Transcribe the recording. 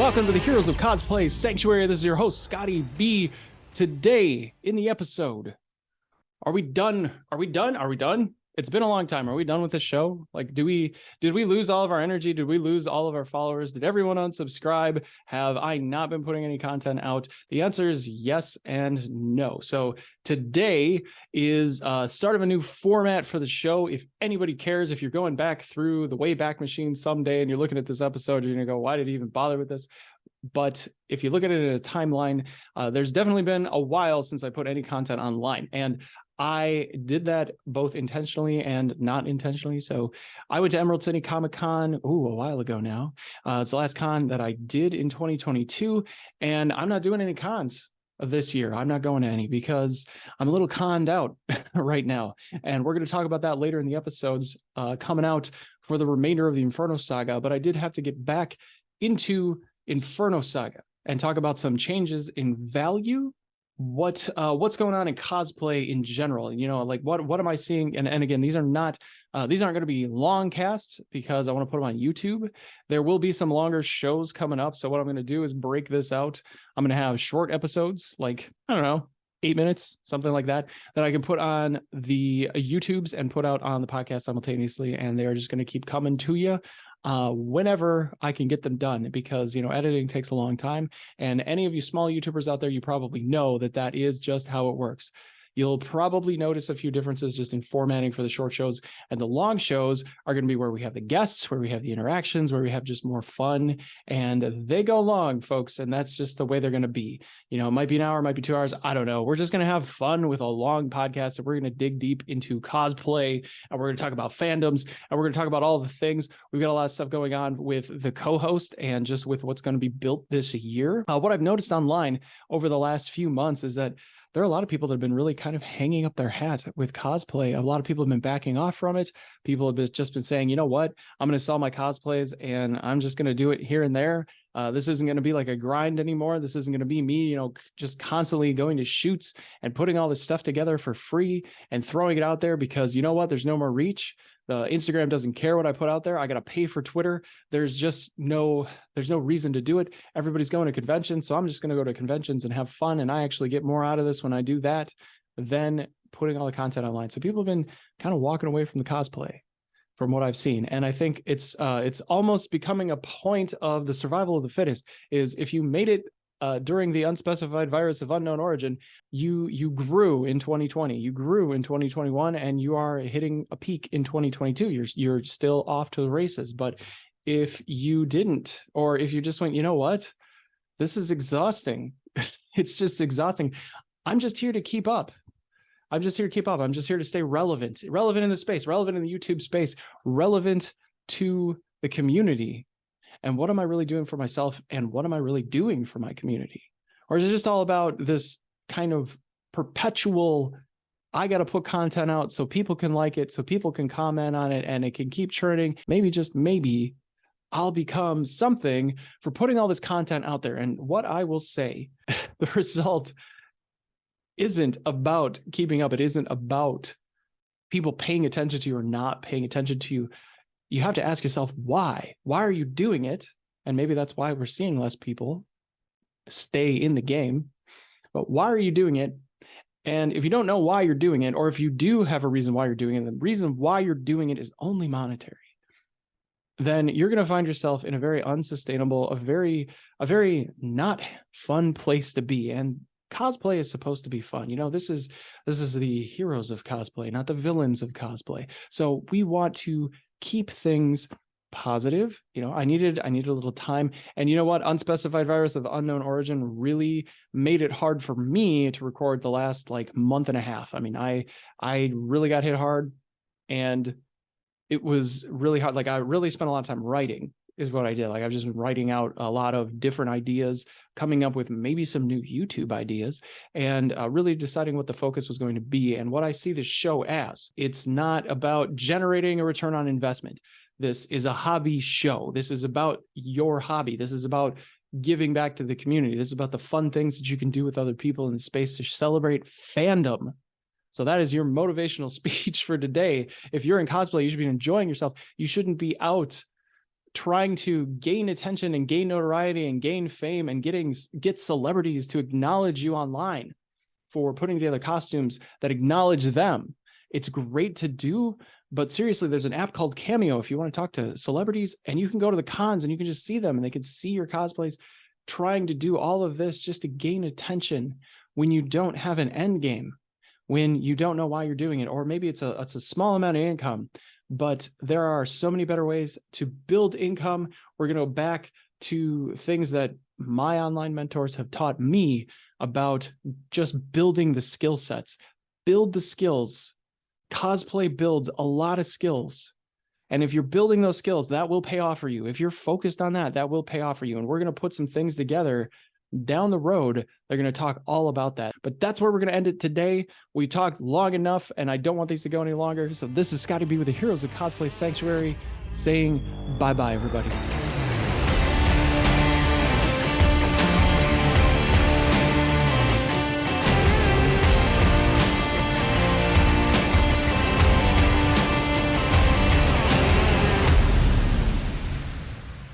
welcome to the Heroes of Cosplay Sanctuary. This is your host, Scotty B. Today in the episode, are we done? Are we done? It's been a long time. Are we done with this show? Like, did we lose all of our energy? Did we lose all of our followers? Did everyone unsubscribe? Have I not been putting any content out? The answer is yes and no. So today is start of a new format for the show. If anybody cares, if you're going back through the Wayback Machine someday and you're looking at this episode, you're gonna go, why did he even bother with this? But if you look at it in a timeline, there's definitely been a while since I put any content online. And I did that both intentionally and not intentionally. So I went to Emerald City Comic Con, a while ago now. It's the last con that I did in 2022, and I'm not doing any cons of this year. I'm not going to any because I'm a little conned out right now. And we're going to talk about that later in the episodes coming out for the remainder of the Inferno Saga. But I did have to get back into Inferno Saga and talk about some changes in value. What's going on in cosplay in general? You know, like what am I seeing? And again, these aren't going to be long casts because I want to put them on YouTube. There will be some longer shows coming up. So what I'm going to do is break this out. I'm going to have short episodes, like, I don't know, 8 minutes, something like that I can put on the YouTubes and put out on the podcast simultaneously. And they're just going to keep coming to you whenever I can get them done, because, you know, editing takes a long time. And any of you small YouTubers out there, you probably know that is just how it works. You'll probably notice a few differences just in formatting for the short shows, and the long shows are going to be where we have the guests, where we have the interactions, where we have just more fun, and they go long, folks. And that's just the way they're going to be. You know, it might be an hour, it might be 2 hours. I don't know. We're just going to have fun with a long podcast, and we're going to dig deep into cosplay, and we're going to talk about fandoms, and we're going to talk about all the things. We've got a lot of stuff going on with the co-host and just with what's going to be built this year. What I've noticed online over the last few months is that there are a lot of people that have been really kind of hanging up their hat with cosplay. A lot of people have been backing off from it. People have just been saying, you know what, I'm going to sell my cosplays and I'm just going to do it here and there. This isn't going to be like a grind anymore. This isn't going to be me, you know, just constantly going to shoots and putting all this stuff together for free and throwing it out there because, you know what, there's no more reach. The Instagram doesn't care what I put out there. I got to pay for Twitter. There's no reason to do it. Everybody's going to conventions. So I'm just going to go to conventions and have fun. And I actually get more out of this when I do that than putting all the content online. So people have been kind of walking away from the cosplay from what I've seen. And I think it's almost becoming a point of the survival of the fittest. Is if you made it during the unspecified virus of unknown origin, you grew in 2020, you grew in 2021, and you are hitting a peak in 2022. You're still off to the races. But if you didn't, or if you just went, you know what, this is exhausting. It's just exhausting. I'm just here to keep up. I'm just here to stay relevant in the space, relevant in the YouTube space, relevant to the community. And what am I really doing for myself? And what am I really doing for my community? Or is it just all about this kind of perpetual, I got to put content out so people can like it, so people can comment on it, and it can keep churning. Maybe, just maybe, I'll become something for putting all this content out there. And what I will say, the result isn't about keeping up. It isn't about people paying attention to you or not paying attention to you. You have to ask yourself, why? Why are you doing it? And maybe that's why we're seeing less people stay in the game. But why are you doing it? And if you don't know why you're doing it, or if you do have a reason why you're doing it, the reason why you're doing it is only monetary, then you're going to find yourself in a very unsustainable, a very not fun place to be. And cosplay is supposed to be fun. You know, this is the heroes of cosplay, not the villains of cosplay. So we want to keep things positive. You know, I needed a little time. And you know what? Unspecified virus of unknown origin really made it hard for me to record the last like month and a half. I mean, I really got hit hard, and it was really hard. Like, I really spent a lot of time writing is what I did. Like, I've just been writing out a lot of different ideas, coming up with maybe some new YouTube ideas, and really deciding what the focus was going to be. And what I see this show as, it's not about generating a return on investment. This is a hobby show. This is about your hobby. This is about giving back to the community. This is about the fun things that you can do with other people in the space to celebrate fandom. So that is your motivational speech for today. If you're in cosplay, you should be enjoying yourself. You shouldn't be out trying to gain attention and gain notoriety and gain fame and get celebrities to acknowledge you online for putting together costumes that acknowledge them. It's great to do, but seriously, there's an app called Cameo if you want to talk to celebrities, and you can go to the cons and you can just see them and they can see your cosplays. Trying to do all of this just to gain attention when you don't have an end game, when you don't know why you're doing it, or maybe it's a small amount of income, but there are so many better ways to build income. We're going to go back to things that my online mentors have taught me about just building the skill sets. Build the skills. Cosplay builds a lot of skills. And if you're building those skills, that will pay off for you. If you're focused on that, that will pay off for you. And we're going to put some things together down the road. They're going to talk all about that. But that's where we're going to end it today. We talked long enough, and I don't want these to go any longer. So this is Scotty B with the Heroes of Cosplay Sanctuary saying bye-bye, everybody.